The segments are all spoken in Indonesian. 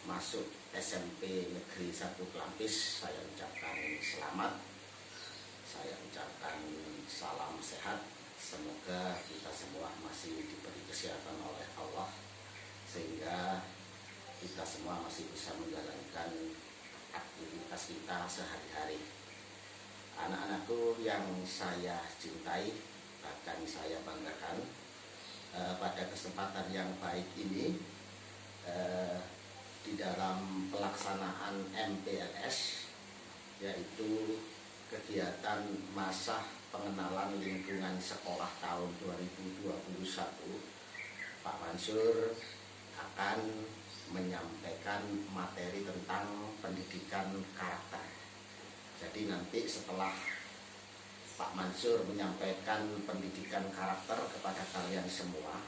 masuk SMP Negeri 1 Kelampis, saya ucapkan selamat. Saya ucapkan salam sehat. Semoga kita semua masih diberi kesehatan oleh Allah, sehingga kita semua masih bisa menjalankan aktivitas kita sehari-hari. Anak-anakku yang saya cintai, bahkan saya banggakan, pada kesempatan yang baik ini, di dalam pelaksanaan MPLS, yaitu kegiatan masa pengenalan lingkungan sekolah tahun 2021, Pak Mansur akan menyampaikan materi tentang pendidikan karakter. Jadi nanti setelah Pak Mansur menyampaikan pendidikan karakter kepada kalian semua,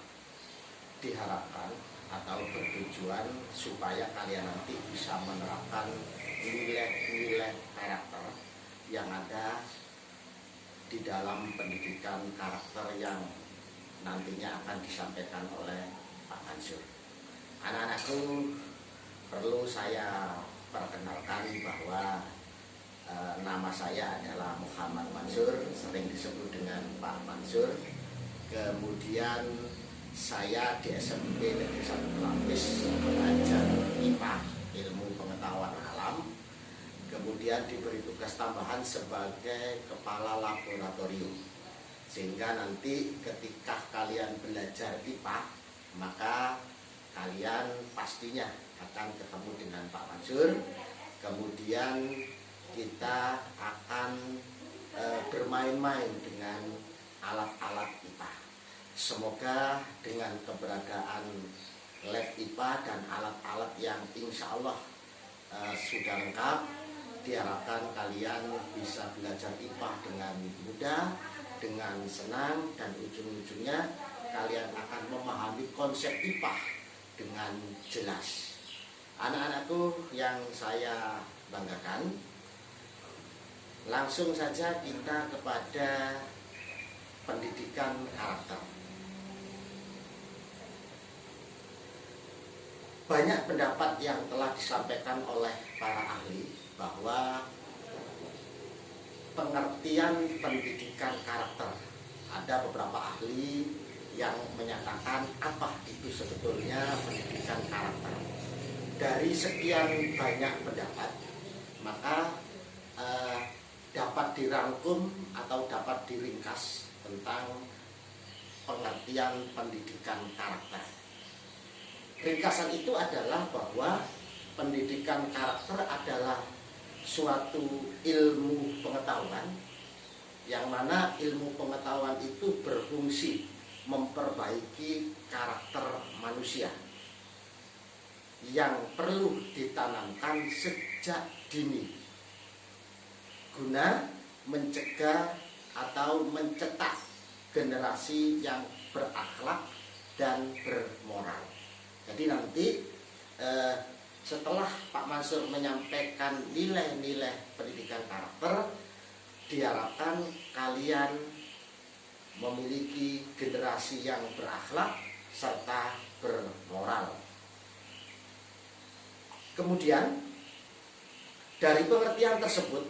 diharapkan atau bertujuan supaya kalian nanti bisa menerapkan nilai-nilai karakter yang ada di dalam pendidikan karakter yang nantinya akan disampaikan oleh Pak Mansur. Anak-anakku, perlu saya perkenalkan bahwa nama saya adalah Muhammad Mansur, sering disebut dengan Pak Mansur. Kemudian saya di SMP Negeri 1 Kelampis belajar IPA, ilmu pengetahuan alam. Kemudian diberi tugas tambahan sebagai kepala laboratorium, sehingga nanti ketika kalian belajar IPA, maka kalian pastinya akan ketemu dengan Pak Mansur. Kemudian kita akan bermain-main dengan alat-alat IPA. Semoga dengan keberadaan lab IPA dan alat-alat yang insya Allah sudah lengkap, diharapkan kalian bisa belajar IPA dengan mudah, dengan senang, dan ujung-ujungnya kalian akan memahami konsep IPA dengan jelas. Anak-anakku yang saya banggakan, langsung saja kita kepada pendidikan karakter. Banyak pendapat yang telah disampaikan oleh para ahli bahwa pengertian pendidikan karakter, ada beberapa ahli yang menyatakan apa itu sebetulnya pendidikan karakter. Dari sekian banyak pendapat, maka dapat dirangkum atau dapat diringkas tentang pengertian pendidikan karakter. Ringkasan itu adalah bahwa pendidikan karakter adalah suatu ilmu pengetahuan, yang mana ilmu pengetahuan itu berfungsi memperbaiki karakter manusia yang perlu ditanamkan sejak dini guna mencegah atau mencetak generasi yang berakhlak dan bermoral. Jadi nanti setelah Pak Mansur menyampaikan nilai-nilai pendidikan karakter, diharapkan kalian memiliki generasi yang berakhlak serta bermoral. Kemudian dari pengertian tersebut,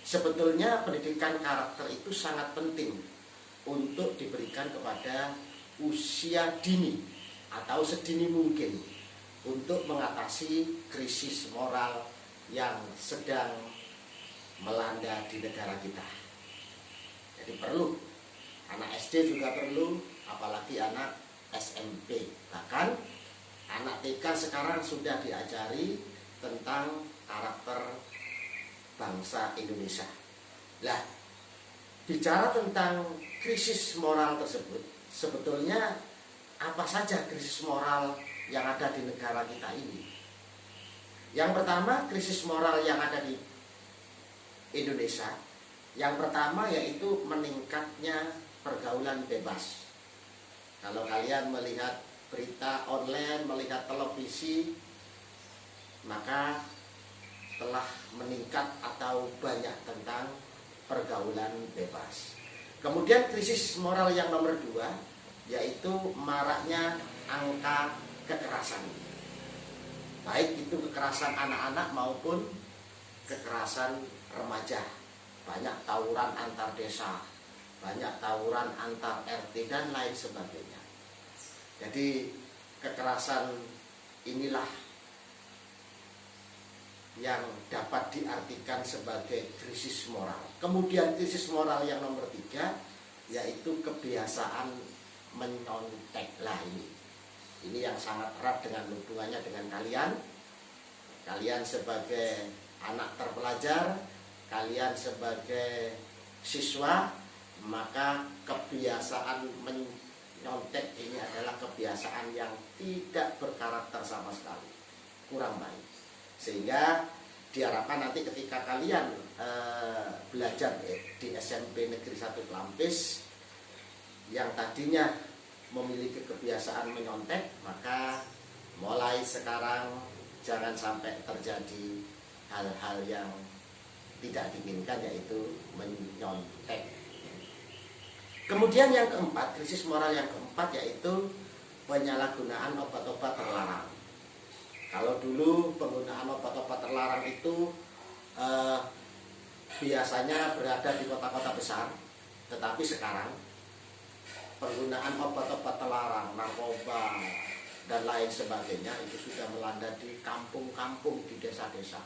sebetulnya pendidikan karakter itu sangat penting untuk diberikan kepada usia dini atau sedini mungkin untuk mengatasi krisis moral yang sedang melanda di negara kita. Jadi perlu, anak SD juga perlu, apalagi anak SMP. Bahkan anak TK sekarang sudah diajari tentang karakter bangsa Indonesia. Lah, bicara tentang krisis moral tersebut, sebetulnya apa saja krisis moral yang ada di negara kita ini? Yang pertama, krisis moral yang ada di Indonesia, yang pertama yaitu meningkatnya pergaulan bebas. Kalau kalian melihat berita online, melihat televisi, maka telah meningkat atau banyak tentang pergaulan bebas. Kemudian krisis moral yang nomor 2 yaitu maraknya angka kekerasan. baik itu kekerasan anak-anak maupun kekerasan remaja. Banyak tawuran antar desa, banyak tawuran antar RT dan lain sebagainya. Jadi kekerasan inilah yang dapat diartikan sebagai krisis moral. Kemudian krisis moral yang nomor 3 yaitu kebiasaan menyontek. Lah ini yang sangat erat dengan hubungannya dengan kalian. Kalian sebagai anak terpelajar, kalian sebagai siswa, maka kebiasaan menyontek ini adalah kebiasaan yang tidak berkarakter sama sekali, kurang baik. Sehingga diharapkan nanti ketika kalian belajar di SMP Negeri 1 Klampis yang tadinya memiliki kebiasaan menyontek, maka mulai sekarang jangan sampai terjadi hal-hal yang tidak diinginkan, yaitu menyontek. Kemudian yang keempat, krisis moral yang keempat yaitu penyalahgunaan obat-obat terlarang. Kalau dulu penggunaan obat-obat terlarang itu biasanya berada di kota-kota besar, tetapi sekarang penggunaan obat-obat terlarang, narkoba dan lain sebagainya itu sudah melanda di kampung-kampung, di desa-desa.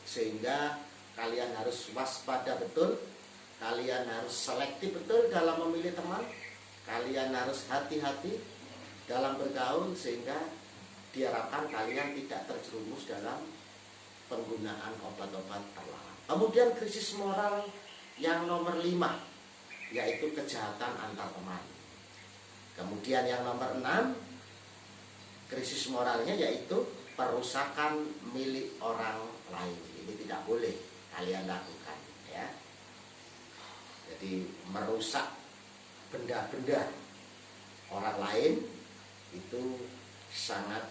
Sehingga kalian harus waspada betul, kalian harus selektif betul dalam memilih teman, kalian harus hati-hati dalam bergaul, sehingga diharapkan kalian tidak terjerumus dalam penggunaan obat-obat terlarang. Kemudian krisis moral yang nomor 5 yaitu kejahatan antar teman. Kemudian yang nomor 6 krisis moralnya yaitu perusakan milik orang lain. Ini tidak boleh kalian lakukan, ya. Jadi merusak benda-benda orang lain itu sangat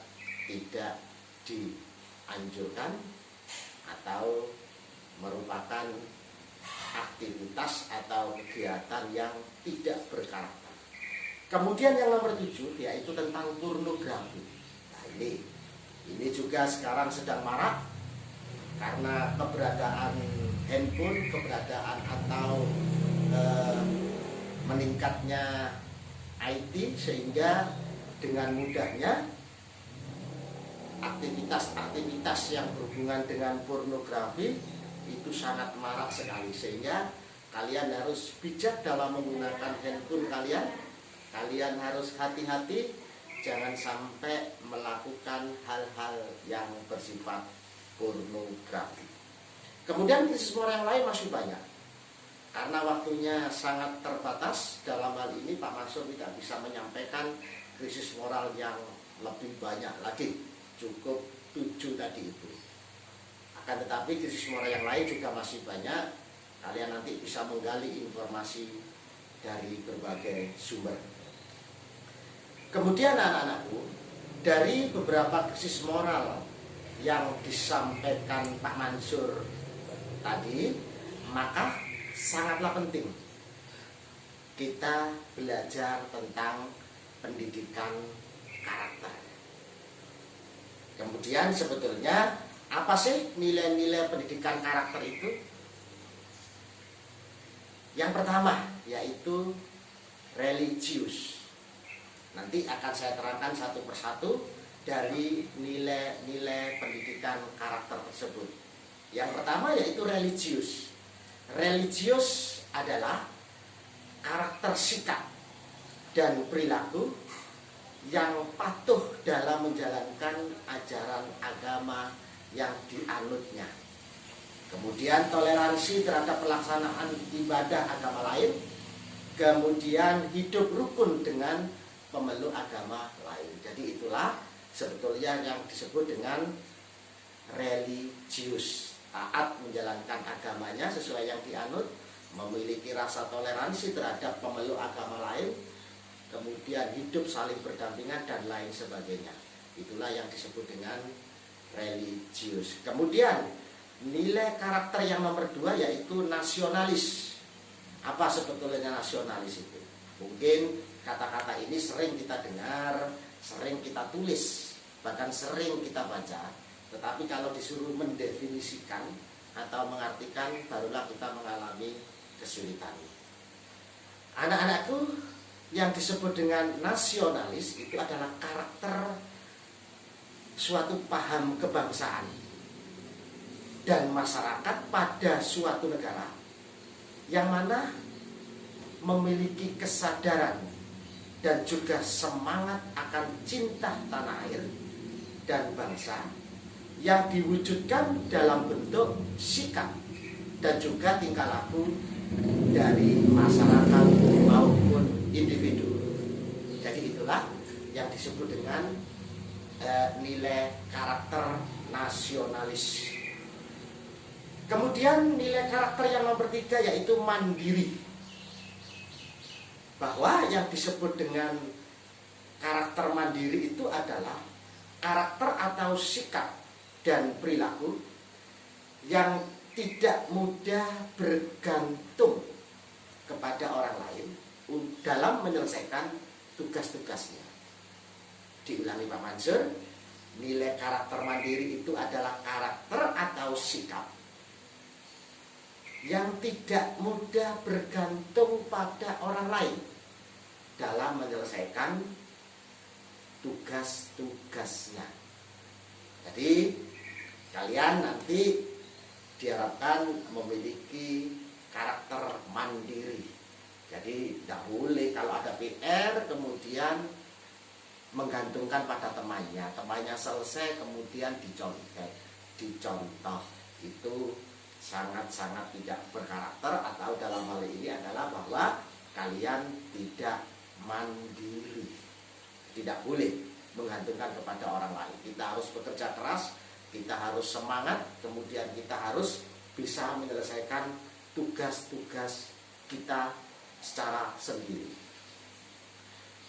tidak dianjurkan atau merupakan aktivitas atau kegiatan yang tidak berkarakter. Kemudian yang nomor 7 yaitu tentang pornografi. Nah ini juga sekarang sedang marak karena keberadaan handphone, keberadaan atau meningkatnya IT, sehingga dengan mudahnya aktivitas-aktivitas yang berhubungan dengan pornografi itu sangat marak sekali. Sehingga kalian harus bijak dalam menggunakan handphone kalian. Kalian harus hati-hati, jangan sampai melakukan hal-hal yang bersifat pornografi. Kemudian krisis moral yang lain masih banyak. Karena waktunya sangat terbatas, dalam hal ini Pak Mansur tidak bisa menyampaikan krisis moral yang lebih banyak lagi. Cukup 7 tadi itu. Akan tetapi krisis moral yang lain juga masih banyak. Kalian nanti bisa menggali informasi dari berbagai sumber. Kemudian anak-anakku, dari beberapa krisis moral yang disampaikan Pak Mansur tadi, maka sangatlah penting kita belajar tentang pendidikan karakter. Kemudian sebetulnya apa sih nilai-nilai pendidikan karakter itu? Yang pertama yaitu religius. Nanti akan saya terangkan satu persatu dari nilai-nilai pendidikan karakter tersebut. Yang pertama yaitu religius. Religius adalah karakter sikap dan perilaku yang patuh dalam menjalankan ajaran agama yang dianutnya. Kemudian toleransi terhadap pelaksanaan ibadah agama lain. Kemudian hidup rukun dengan pemeluk agama lain. Jadi itulah sebetulnya yang disebut dengan religius. Taat menjalankan agamanya sesuai yang dianut, memiliki rasa toleransi terhadap pemeluk agama lain, kemudian hidup saling berdampingan dan lain sebagainya. Itulah yang disebut dengan religius. Kemudian nilai karakter yang nomor 2 yaitu nasionalis. Apa sebetulnya nasionalis itu? Mungkin kata-kata ini sering kita dengar, sering kita tulis, bahkan sering kita baca. Tetapi kalau disuruh mendefinisikan atau mengartikan, barulah kita mengalami kesulitan. Anak-anakku, yang disebut dengan nasionalis itu adalah karakter suatu paham kebangsaan dan masyarakat pada suatu negara yang mana memiliki kesadaran dan juga semangat akan cinta tanah air dan bangsa yang diwujudkan dalam bentuk sikap dan juga tingkah laku dari masyarakat maupun individu. Jadi itulah yang disebut dengan nilai karakter nasionalis. Kemudian nilai karakter yang nomor 3 yaitu mandiri. Bahwa yang disebut dengan karakter mandiri itu adalah karakter atau sikap dan perilaku yang tidak mudah bergantung kepada orang lain dalam menyelesaikan tugas-tugasnya. Diulangi Pak Mansur, nilai karakter mandiri itu adalah karakter atau sikap yang tidak mudah bergantung pada orang lain dalam menyelesaikan tugas-tugasnya. Jadi kalian nanti diharapkan memiliki karakter mandiri. Jadi tidak boleh kalau ada PR kemudian menggantungkan pada temannya selesai kemudian dicontoh. Itu sangat-sangat tidak berkarakter, atau dalam hal ini adalah bahwa kalian tidak mandiri. Tidak boleh menggantungkan kepada orang lain. Kita harus bekerja keras, kita harus semangat, kemudian kita harus bisa menyelesaikan tugas-tugas kita secara sendiri.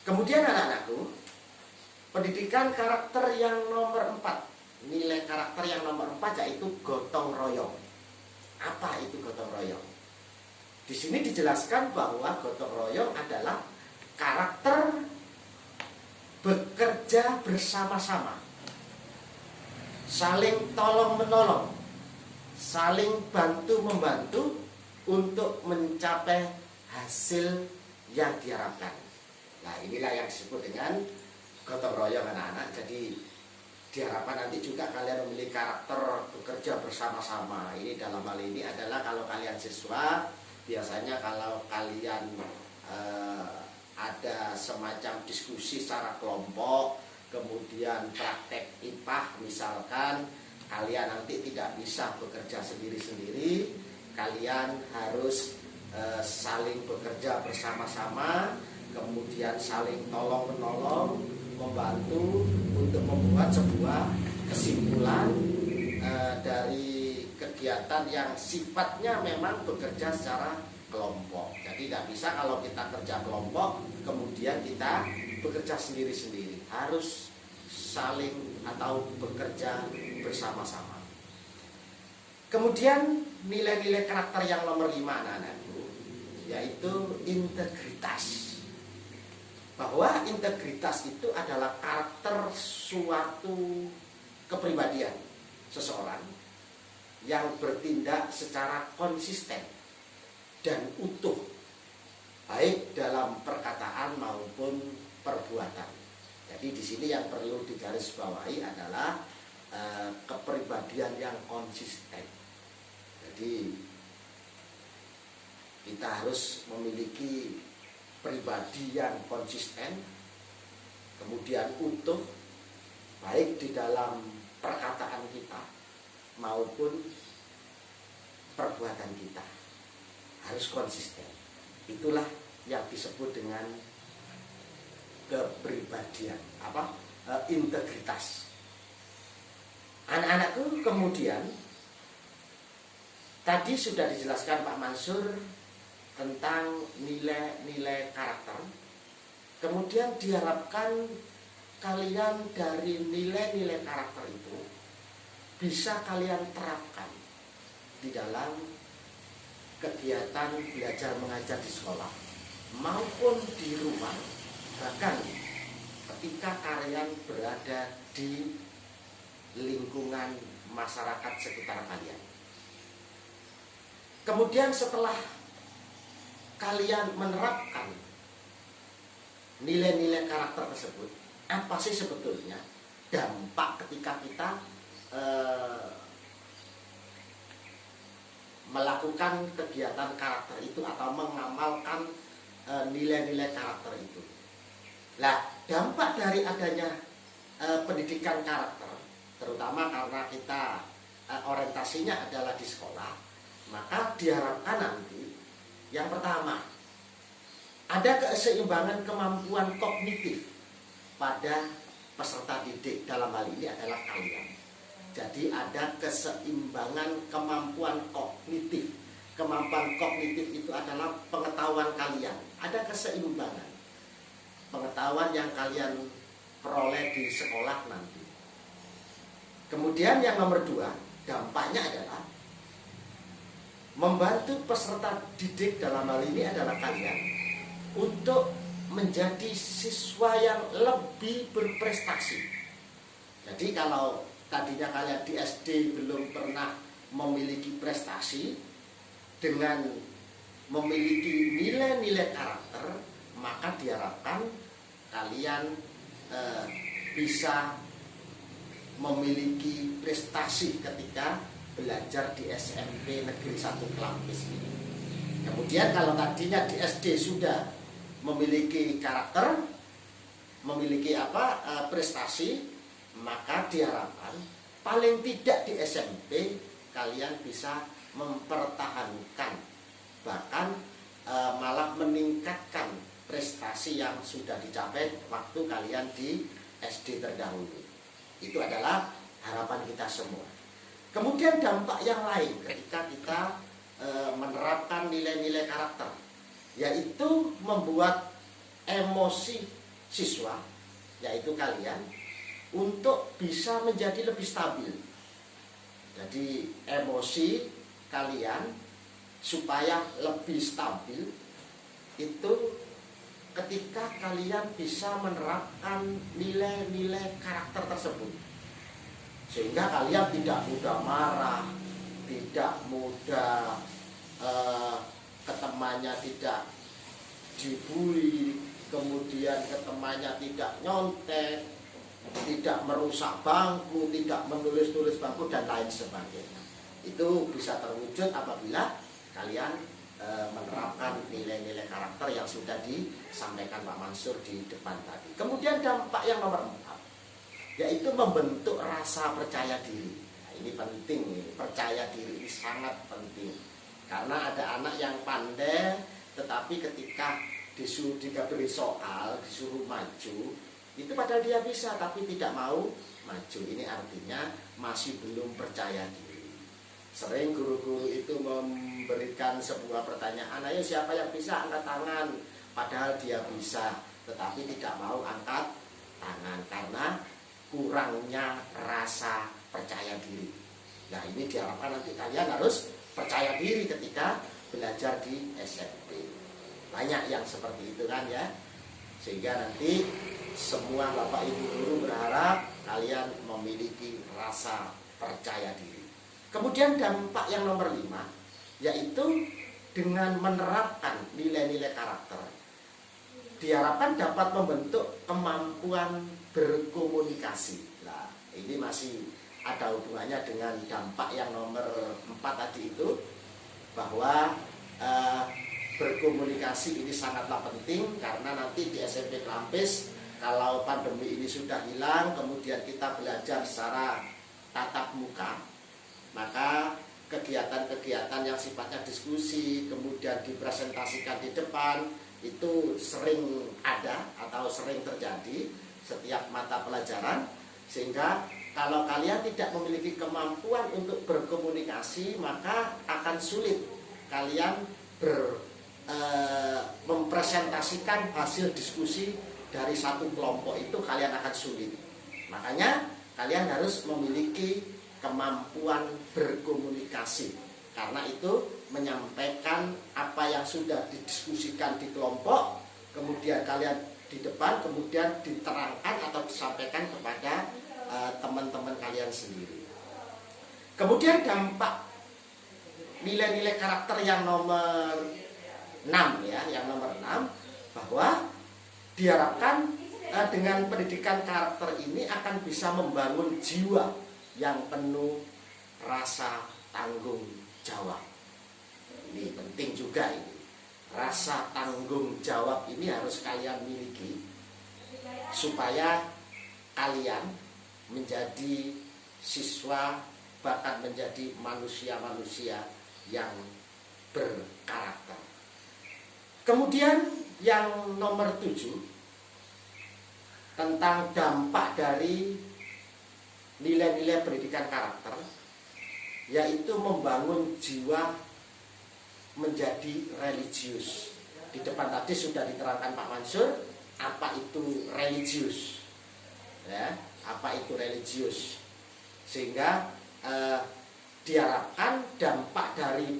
Kemudian anak-anakku, pendidikan karakter yang nomor 4, nilai karakter yang nomor 4 yaitu gotong royong. Apa itu gotong royong? Di sini dijelaskan bahwa gotong royong adalah karakter bekerja bersama-sama, saling tolong-menolong, saling bantu-membantu untuk mencapai hasil yang diharapkan. Nah, inilah yang disebut dengan gotong royong anak-anak. Jadi diharapkan nanti juga kalian memiliki karakter bekerja bersama-sama. Ini dalam hal ini adalah kalau kalian siswa, biasanya kalau kalian ada semacam diskusi secara kelompok, kemudian praktek IPA misalkan, kalian nanti tidak bisa bekerja sendiri-sendiri, kalian harus saling bekerja bersama-sama, kemudian saling tolong-menolong, membantu untuk membuat sebuah kesimpulan dari kegiatan yang sifatnya memang bekerja secara kelompok. Jadi tidak bisa kalau kita kerja kelompok kemudian kita bekerja sendiri-sendiri, harus saling atau bekerja bersama-sama. Kemudian nilai-nilai karakter yang nomor 5 anak-anakku yaitu integritas. Bahwa integritas itu adalah karakter suatu kepribadian seseorang yang bertindak secara konsisten dan utuh, baik dalam perkataan maupun perbuatan. Jadi di sini yang perlu digarisbawahi adalah kepribadian yang konsisten. Jadi kita harus memiliki pribadi yang konsisten, kemudian utuh, baik di dalam perkataan kita maupun perbuatan kita, harus konsisten. Itulah yang disebut dengan kepribadian, integritas. Anak-anakku, kemudian tadi sudah dijelaskan Pak Mansur tentang nilai-nilai karakter. Kemudian diharapkan kalian dari nilai-nilai karakter itu bisa kalian terapkan di dalam kegiatan belajar mengajar di sekolah maupun di rumah, bahkan ketika kalian berada di lingkungan masyarakat sekitar kalian. Kemudian setelah kalian menerapkan nilai-nilai karakter tersebut, apa sih sebetulnya dampak ketika kita melakukan kegiatan karakter itu atau mengamalkan nilai-nilai karakter itu? Nah, dampak dari adanya pendidikan karakter, terutama karena kita orientasinya adalah di sekolah, maka diharapkan nanti yang pertama, ada keseimbangan kemampuan kognitif pada peserta didik, dalam hal ini adalah kalian. Jadi ada keseimbangan kemampuan kognitif. Kemampuan kognitif itu adalah pengetahuan kalian. Ada keseimbangan pengetahuan yang kalian peroleh di sekolah nanti. Kemudian yang nomor 2, dampaknya adalah membantu peserta didik, dalam hal ini adalah kalian, untuk menjadi siswa yang lebih berprestasi. Jadi kalau tadinya kalian di SD belum pernah memiliki prestasi, dengan memiliki nilai-nilai karakter, maka diharapkan kalian bisa memiliki prestasi ketika belajar di SMP Negeri 1 Klampis ini. Kemudian kalau tadinya di SD sudah memiliki karakter, memiliki prestasi, maka diharapkan paling tidak di SMP kalian bisa mempertahankan, bahkan malah meningkatkan prestasi yang sudah dicapai waktu kalian di SD terdahulu. Itu adalah harapan kita semua. Kemudian dampak yang lain ketika kita menerapkan nilai-nilai karakter, yaitu membuat emosi siswa, yaitu kalian, untuk bisa menjadi lebih stabil. Jadi emosi kalian supaya lebih stabil itu ketika kalian bisa menerapkan nilai-nilai karakter tersebut, sehingga kalian tidak mudah marah, tidak mudah ke temannya tidak dibully, kemudian ke temannya tidak nyontek, tidak merusak bangku, tidak menulis-tulis bangku, dan lain sebagainya. Itu bisa terwujud apabila kalian menerapkan nilai-nilai karakter yang sudah disampaikan Pak Mansur di depan tadi. Kemudian dampak yang nomor 4, yaitu membentuk rasa percaya diri. Nah, ini penting, percaya diri ini sangat penting. Karena ada anak yang pandai, tetapi ketika diberi soal, disuruh maju, itu padahal dia bisa, tapi tidak mau maju. Ini artinya masih belum percaya diri. Sering guru-guru itu memberikan sebuah pertanyaan, ayo siapa yang bisa angkat tangan, padahal dia bisa, tetapi tidak mau angkat tangan karena kurangnya rasa percaya diri. Nah, ini diharapkan nanti kalian harus percaya diri ketika belajar di SMP. Banyak yang seperti itu kan ya, sehingga nanti semua Bapak Ibu guru berharap kalian memiliki rasa percaya diri. Kemudian dampak yang nomor 5, yaitu dengan menerapkan nilai-nilai karakter, diharapkan dapat membentuk kemampuan berkomunikasi. Nah, ini masih ada hubungannya dengan dampak yang nomor 4 tadi itu, bahwa berkomunikasi ini sangatlah penting, karena nanti di SMP Klampis kalau pandemi ini sudah hilang, kemudian kita belajar secara tatap muka, maka kegiatan-kegiatan yang sifatnya diskusi, kemudian dipresentasikan di depan, itu sering ada atau sering terjadi setiap mata pelajaran. Sehingga kalau kalian tidak memiliki kemampuan untuk berkomunikasi, maka akan sulit kalian mempresentasikan hasil diskusi dari satu kelompok, itu kalian akan sulit. Makanya kalian harus memiliki kemampuan berkomunikasi, karena itu menyampaikan apa yang sudah didiskusikan di kelompok, kemudian kalian di depan, kemudian diterangkan atau disampaikan kepada teman-teman kalian kalian sendiri. Kemudian dampak nilai-nilai karakter yang nomor 6 ya, yang nomor 6 bahwa diharapkan dengan pendidikan karakter ini akan bisa membangun jiwa yang penuh rasa tanggung jawab. Ini penting juga ini. Rasa tanggung jawab ini harus kalian miliki supaya kalian menjadi siswa, bahkan menjadi manusia-manusia yang berkarakter. Kemudian yang nomor 7 tentang dampak dari nilai-nilai pendidikan karakter, yaitu membangun jiwa menjadi religius. Di depan tadi sudah diterangkan Pak Mansur apa itu religius, ya, apa itu religius, sehingga diharapkan dampak dari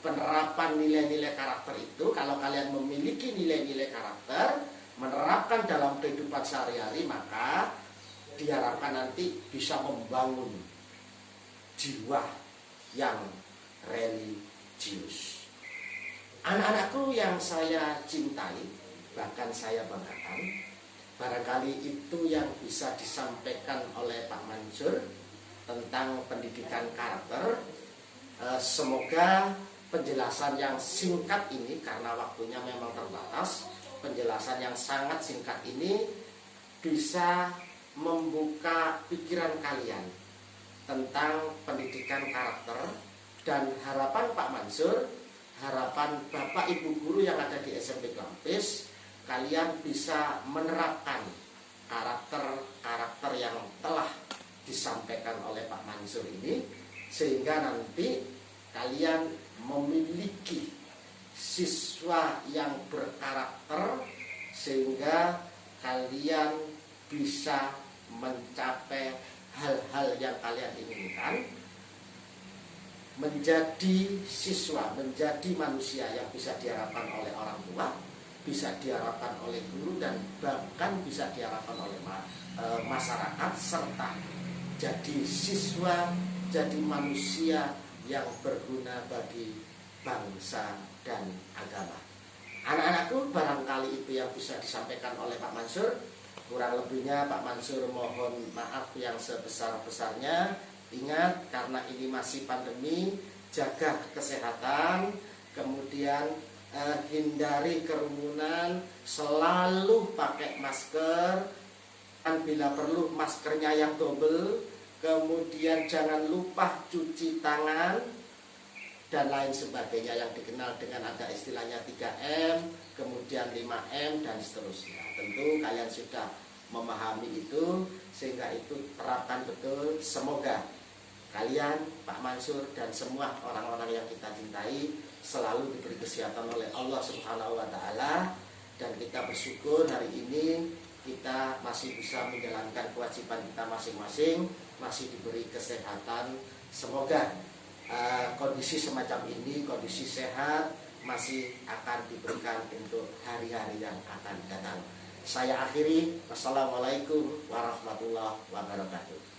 penerapan nilai-nilai karakter itu, kalau kalian memiliki nilai-nilai karakter, menerapkan dalam kehidupan sehari-hari, maka diharapkan nanti bisa membangun jiwa yang religius. Anak-anakku yang saya cintai, bahkan saya banggakan, barangkali itu yang bisa disampaikan oleh Pak Mansur tentang pendidikan karakter. Semoga penjelasan yang singkat ini, karena waktunya memang terbatas, penjelasan yang sangat singkat ini bisa membuka pikiran kalian tentang pendidikan karakter. Dan harapan Pak Mansur, harapan Bapak Ibu guru yang ada di SMP Klampis, kalian bisa menerapkan karakter-karakter yang telah disampaikan oleh Pak Mansur ini, sehingga nanti kalian memiliki siswa yang berkarakter, sehingga kalian bisa mencapai hal-hal yang kalian inginkan, menjadi siswa, menjadi manusia yang bisa diharapkan oleh orang tua, bisa diharapkan oleh guru, dan bahkan bisa diharapkan oleh masyarakat, serta jadi siswa, jadi manusia yang berguna bagi bangsa dan agama. Anak-anakku, barangkali itu yang bisa disampaikan oleh Pak Mansur. Kurang lebihnya Pak Mansur mohon maaf yang sebesar-besarnya. Ingat, karena ini masih pandemi, jaga kesehatan, kemudian hindari kerumunan, selalu pakai masker, dan bila perlu maskernya yang double, kemudian jangan lupa cuci tangan, dan lain sebagainya yang dikenal dengan ada istilahnya 3M, kemudian 5M, dan seterusnya. Tentu kalian sudah memahami itu, sehingga itu terapkan betul. Semoga kalian, Pak Mansur, dan semua orang-orang yang kita cintai selalu diberi kesehatan oleh Allah Subhanahu wa Ta'ala. Dan kita bersyukur hari ini kita masih bisa menjalankan kewajiban kita masing-masing, masih diberi kesehatan. Semoga kondisi semacam ini, kondisi sehat, masih akan diberikan untuk hari-hari yang akan datang. Saya akhiri. Wassalamualaikum warahmatullahi wabarakatuh.